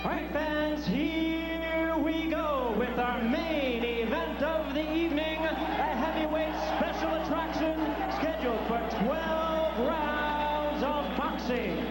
All right, fans, here we go with our main event of the evening, a heavyweight special attraction scheduled for 12 rounds of boxing.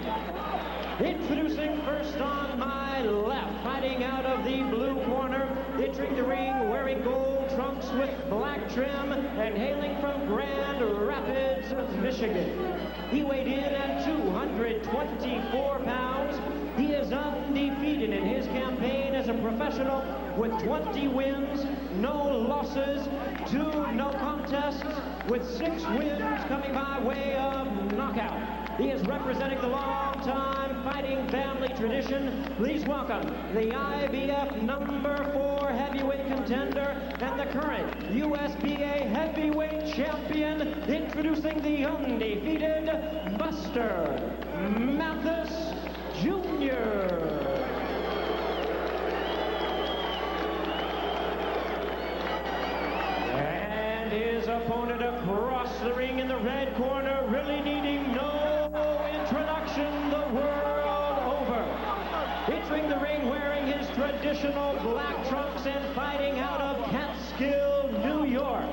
Introducing first on my left, fighting out of the blue corner, entering the ring wearing gold trunks with black trim and hailing from Grand Rapids, Michigan. He weighed in at 224 pounds. He is undefeated in his campaign as a professional with 20 wins, no losses, 2 no contests, with 6 wins coming by way of knockout. He is representing the long-time fighting family tradition. Please welcome the IBF #4 heavyweight contender and the current USBA heavyweight champion, introducing the undefeated Buster Mathis Jr. And his opponent across the ring in the red corner, really needing no introduction the world over. Entering the ring wearing his traditional black trunks and fighting out of Catskill, New York.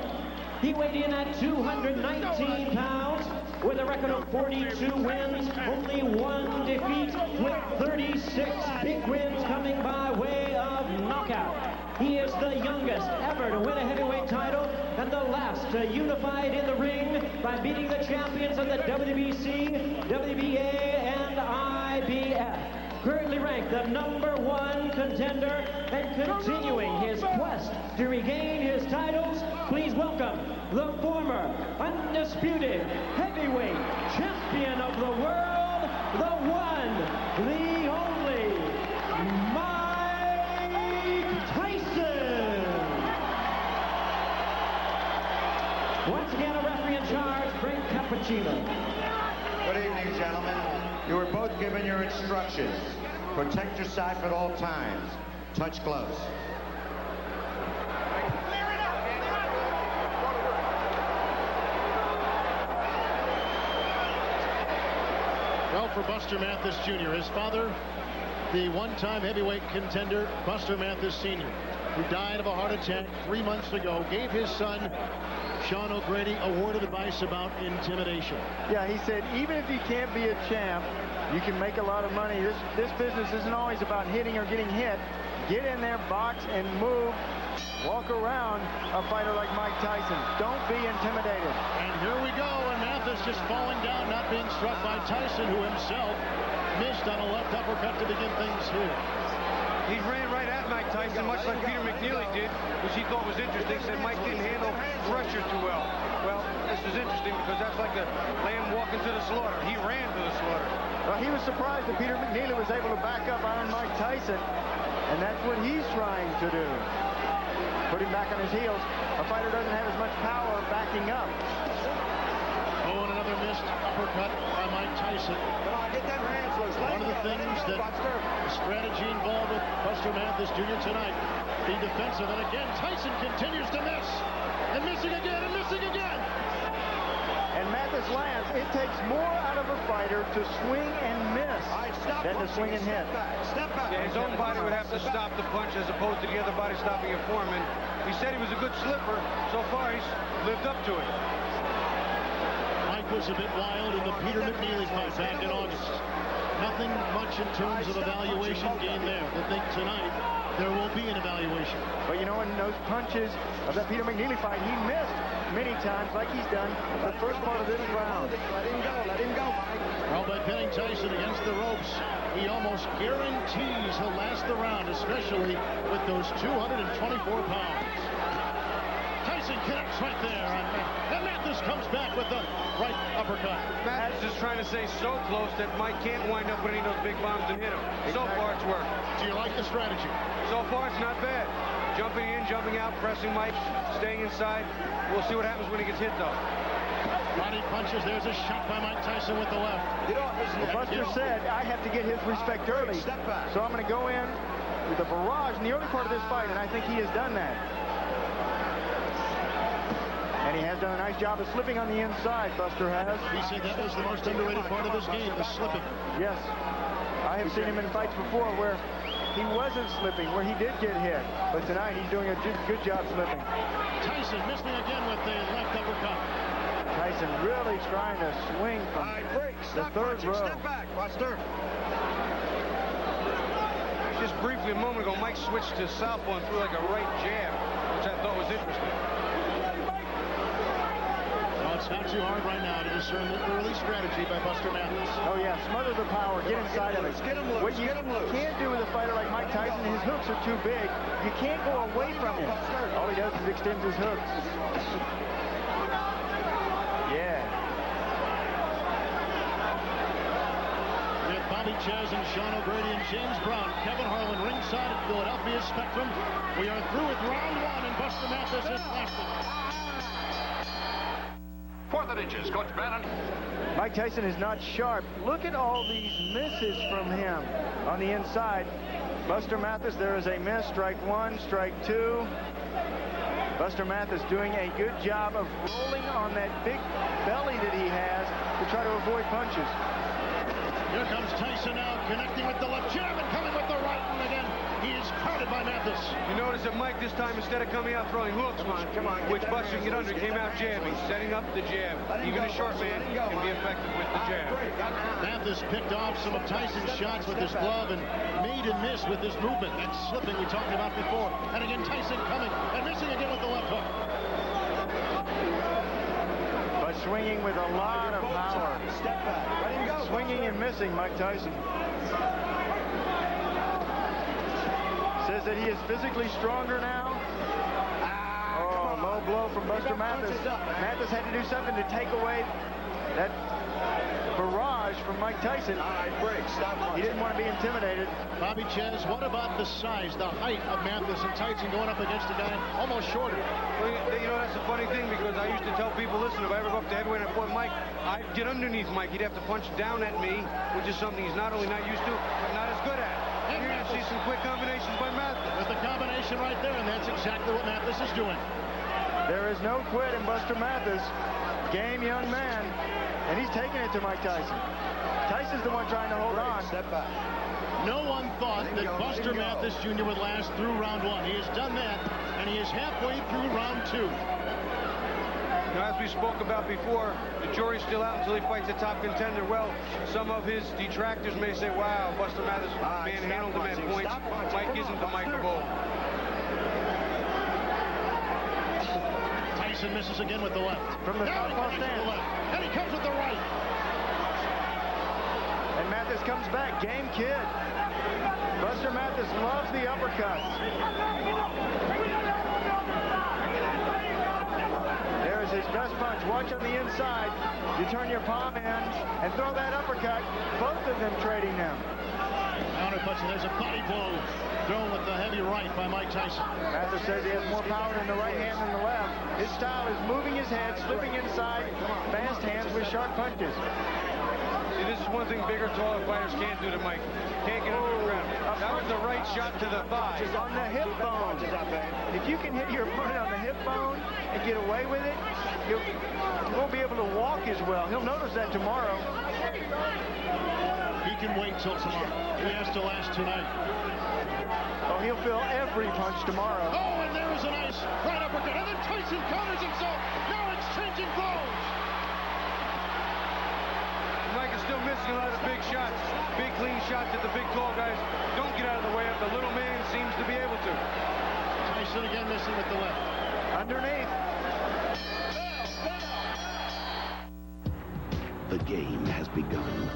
He weighed in at 219 pounds with a record of 42 wins, only 1 defeat, with 36 big wins coming by way of knockout. He is the youngest ever to win a heavyweight title and the last unified in the ring by beating the champions of the WBC, WBA, and IBF. Currently ranked the #1 contender and continuing his quest to regain his titles, please welcome the former undisputed heavyweight champion of the world, the one, the only, Mike Tyson. Once again, a referee in charge, Frank Cappuccino. Good evening, gentlemen. You were both given your instructions. Protect yourself at all times. Touch gloves. Well, for Buster Mathis Jr., his father, the one-time heavyweight contender, Buster Mathis Sr., who died of a heart attack 3 months ago, gave his son, Sean O'Grady, a word of advice about intimidation. Yeah, he said, even if you can't be a champ, you can make a lot of money. This business isn't always about hitting or getting hit. Get in there, box, and move. Walk around a fighter like Mike Tyson. Don't be intimidated. And here we go, and Mathis just falling down, not being struck by Tyson, who himself missed on a left uppercut to begin things here. He ran right at Mike Tyson, much like Peter McNeely did, which he thought was interesting. Said Mike didn't handle pressure too well. Well, this is interesting because that's like a lamb walking to the slaughter. He ran to the slaughter. Well, he was surprised that Peter McNeely was able to back up on Mike Tyson, and that's what he's trying to do. Put him back on his heels. A fighter doesn't have as much power backing up. Oh, and another missed uppercut by Mike Tyson. One of the things that the strategy involved with Buster Mathis Jr. tonight, being defensive, and again, Tyson continues to miss, and missing again, and missing again. And Mathis lands. It takes more out of a fighter to swing and miss than to swing and hit. Step back. Yeah, his own body would have to stop the punch as opposed to the other body stopping it for him. And he said he was a good slipper. So far, he's lived up to it. Mike was a bit wild in the Peter McNeely fight back in August. Nothing much in terms of evaluation gain there. I think tonight there will be an evaluation. But you know, in those punches of that Peter McNeely fight, he missed many times, like he's done the first part of this round. Let him go, Mike. Well, by pinning Tyson against the ropes, he almost guarantees he'll last the round, especially with those 224 pounds. Tyson connects right there, and Mathis comes back with the right uppercut. Mathis is trying to stay so close that Mike can't wind up with any of those big bombs and hit him. So far, it's worked. Do you like the strategy? So far, it's not bad. Jumping in, jumping out, pressing Mike, staying inside. We'll see what happens when he gets hit, though. Body punches. There's a shot by Mike Tyson with the left. Well, Buster said, I have to get his respect early, so I'm going to go in with a barrage in the early part of this fight, and I think he has done that. And he has done a nice job of slipping on the inside, Buster has. He said that was the most underrated part of this game, the slipping. Yes. I have seen him in fights before where he wasn't slipping where he did get hit. But tonight he's doing a good job slipping. Tyson missing again with the left uppercut. Tyson really trying to swing from the third row. Step back, Buster. Just briefly a moment ago, Mike switched to southpaw and threw like a right jab, which I thought was interesting. Well, it's not too hard right now to discern the early strategy by Buster Mathis. Oh yeah, smother the power, get inside of it. Get him loose, What you can't do with a fighter like Mike Tyson, his hooks are too big. You can't go away from him. All he does is extends his hooks. Yeah. With Bobby Chaz and Sean O'Grady and James Brown, Kevin Harlan ringside at Philadelphia Spectrum. We are through with round one, and Buster Mathis has lasted. Fourth and inches, Coach Bannon. Mike Tyson is not sharp. Look at all these misses from him on the inside. Buster Mathis, there is a miss. Strike one, strike two. Buster Mathis doing a good job of rolling on that big belly that he has to try to avoid punches. Here comes Tyson now, connecting with the left jab and coming with the right, and again, he is crowded by Mathis. You notice that Mike this time, instead of coming out throwing hooks, which Buster can get under, came out jabbing, setting up the jab. Even a short man can be effective with the jab. Mathis picked off some of Tyson's shots with his glove and made and missed with his movement. That slipping we talked about before. And again, Tyson coming and missing again with the left hook. But swinging with a lot of power. Step back. Let him go. Swinging and missing, Mike Tyson. Says that he is physically stronger now. Oh, low blow from Buster Mathis. Mathis had to do something to take away that barrage from Mike Tyson. All right, break. Stop punching. He didn't want to be intimidated. Bobby Chaz, what about the size, the height of Mathis and Tyson going up against a guy almost shorter? Well, you know, that's a funny thing, because I used to tell people, listen, if I ever go up to heavyweight and I fought Mike, I'd get underneath Mike. He'd have to punch down at me, which is something he's not only not used to, but not as good at. And you're going to see some quick combinations by Mathis. With the combination right there, and that's exactly what Mathis is doing. There is no quit in Buster Mathis. Game young man. And he's taking it to Mike Tyson. Tyson's the one trying to hold on. Step back. No one thought that Buster Mathis Jr. would last through round one. He has done that, and he is halfway through round two. Now, as we spoke about before, the jury's still out until he fights a top contender. Well, some of his detractors may say, wow, Buster Mathis manhandled him at points. Mike isn't the Mike of old. Tyson misses again with the left. From the southpaw stand. And he comes with the right. And Mathis comes back. Game kid. Buster Mathis loves the uppercuts. There is his best punch. Watch on the inside. You turn your palm in and throw that uppercut. Both of them trading now. Counter punch, and there's a body blow thrown with the heavy right by Mike Tyson. Mathis says he has more power in the right hand than the left. His style is moving his head, slipping inside, fast hands with sharp punches. See, this is one thing bigger, taller fighters can't do to Mike. Can't get under the ground. That was the right shot to the thigh. On the hip bone. If you can hit your opponent on the hip bone and get away with it, you won't be able to walk as well. He'll notice that tomorrow. He can wait till tomorrow. He has to last tonight. Oh, he'll feel every punch tomorrow. Oh, and there is a nice right uppercut. And then Tyson counters himself. Now exchanging blows. Mike is still missing a lot of big shots. Big, clean shots that the big, tall guys don't get out of the way of. The little man seems to be able to. Tyson again missing with the left. Underneath. The game has begun,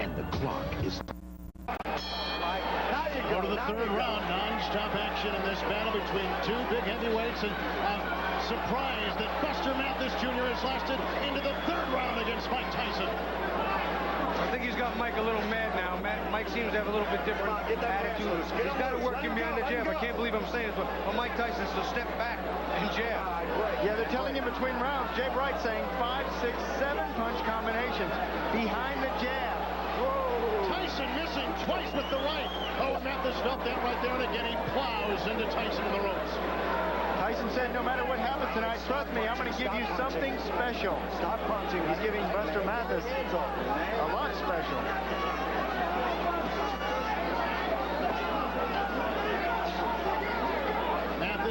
and the clock is... Go to the third round, non-stop action in this battle between two big heavyweights, and surprised that Buster Mathis Jr. has lasted into the third round against Mike Tyson. I think he's got Mike a little mad now. Mike seems to have a little bit different attitude. He's got to work him behind the jab. I can't believe I'm saying this, but Mike Tyson's to step back and jab. Yeah, they're telling him between rounds. Jay Bright saying 5, 6, 7 punch combinations behind the jab. Whoa. Tyson missing twice with the right. Oh, Mathis felt that right there, and again he plows into Tyson in the ropes. Tyson said, no matter what happens tonight, trust me, I'm going to give you something special. Stop punching. He's giving Buster Mathis a lot special.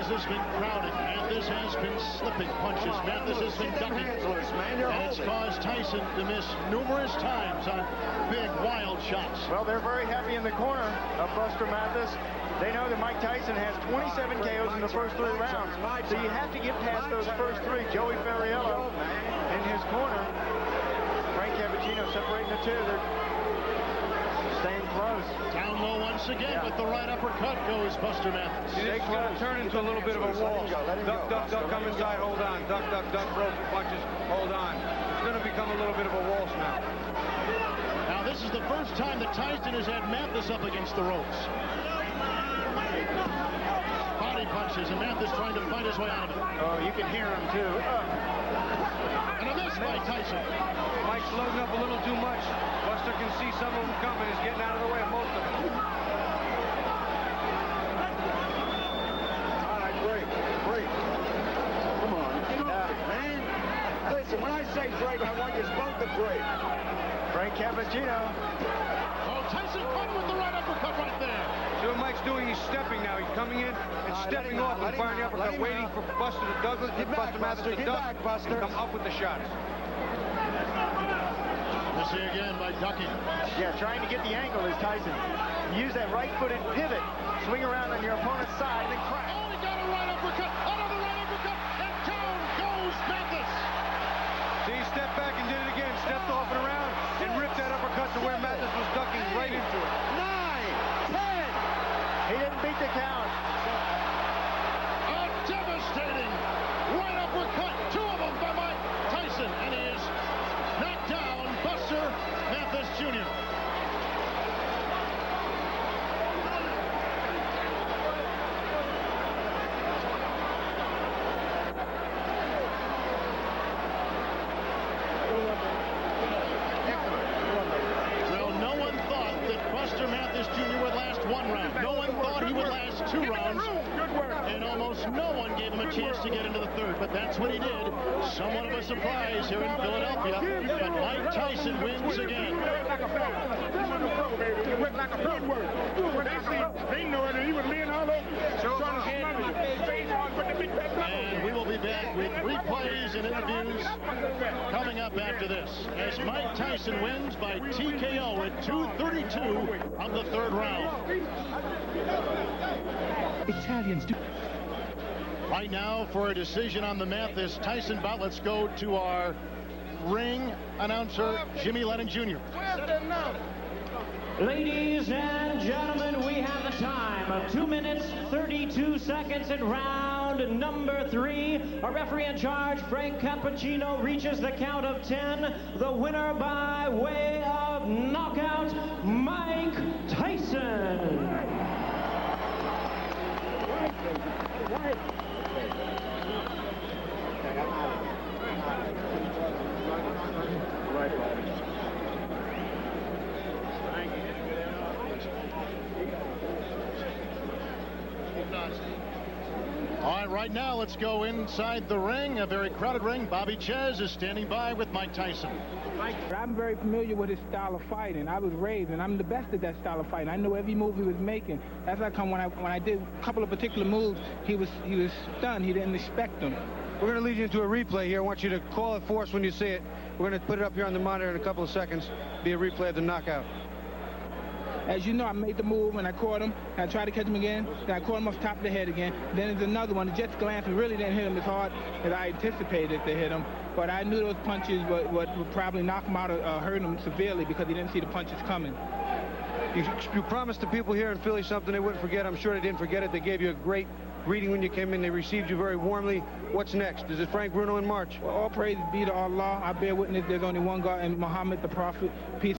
Mathis has been crowded. Mathis has been slipping punches. Mathis has been ducking. And it's caused Tyson to miss numerous times on big, wild shots. Well, they're very happy in the corner of Buster Mathis. They know that Mike Tyson has 27 KOs in the first 3 rounds. So you have to get past those first 3. Joey Ferriello in his corner. Frank Cappuccino separating the 2. They're staying close. Down low once again with the right uppercut goes Buster Mathis. It's going to turn into a little bit of a wall. Duck, duck, duck, come inside, hold on. Duck, duck, duck, broken punches, hold on. It's going to become a little bit of a waltz now. Now this is the first time that Tyson has had Mathis up against the ropes. Body punches, and Mathis trying to fight his way out of it. Oh, you can hear him too. And a miss by Tyson. Mike's loading up a little too much. Buster can see some of them coming. He's getting out of the way of most of them. All right, break. Come on, get off it, man. Listen, when I say break, I want you both to break. Frank Cappuccino. Oh, Tyson caught with the right uppercut right there. See what Mike's doing? He's stepping now. He's coming in and stepping off and firing the uppercut, waiting for Buster to Douglas, Buster Mathis to duck and come up with the shots. We'll see again by ducking. Yeah, trying to get the angle is Tyson. Use that right-footed pivot. Swing around on your opponent's side and then crack. Oh, he got a right uppercut. Another right uppercut. And down goes Mathis. See, he stepped back and did it again. Stepped off and around and ripped that uppercut to where Mathis was ducking right into it. 9, 10. He didn't beat the count. A devastating right uppercut. 2 of them by Mike Tyson. And he is knocked down Buster Mathis Jr. Well, no one thought that Buster Mathis Jr. would last 1 round. No one thought he would last 2 rounds. And almost no one gave him a chance to get into the 3rd. But that's what he did. Somewhat of a surprise here in Philadelphia. But Mike Tyson wins again. And we will be back with replays and interviews coming up after this, as Mike Tyson wins by TKO at 2:32 of the 3rd round. Italians do. Right now, for a decision on the Mathis-Tyson bout, let's go to our ring announcer, Jimmy Lennon Jr. Ladies and gentlemen, we have the time of 2 minutes, 32 seconds in round number 3. Our referee in charge, Frank Cappuccino, reaches the count of 10. The winner by way of knockout, Mike Tyson. All right, right now, let's go inside the ring, a very crowded ring. Bobby Chez is standing by with Mike Tyson. I'm very familiar with his style of fighting. I was raised, and I'm the best at that style of fighting. I know every move he was making. That's how come when I did a couple of particular moves, he was stunned. He didn't expect them. We're going to lead you into a replay here. I want you to call it for us when you see it. We're going to put it up here on the monitor in a couple of seconds. Be a replay of the knockout. As you know, I made the move, and I caught him, and I tried to catch him again. Then I caught him off the top of the head again. Then there's another one. The Jets glance really didn't hit him as hard as I anticipated to hit him. But I knew those punches would probably knock him out or hurt him severely because he didn't see the punches coming. You promised the people here in Philly something they wouldn't forget. I'm sure they didn't forget it. They gave you a great greeting when you came in. They received you very warmly. What's next? Is it Frank Bruno in March? Well, all praise be to Allah. I bear witness there's only one God, and Muhammad the Prophet. Peace.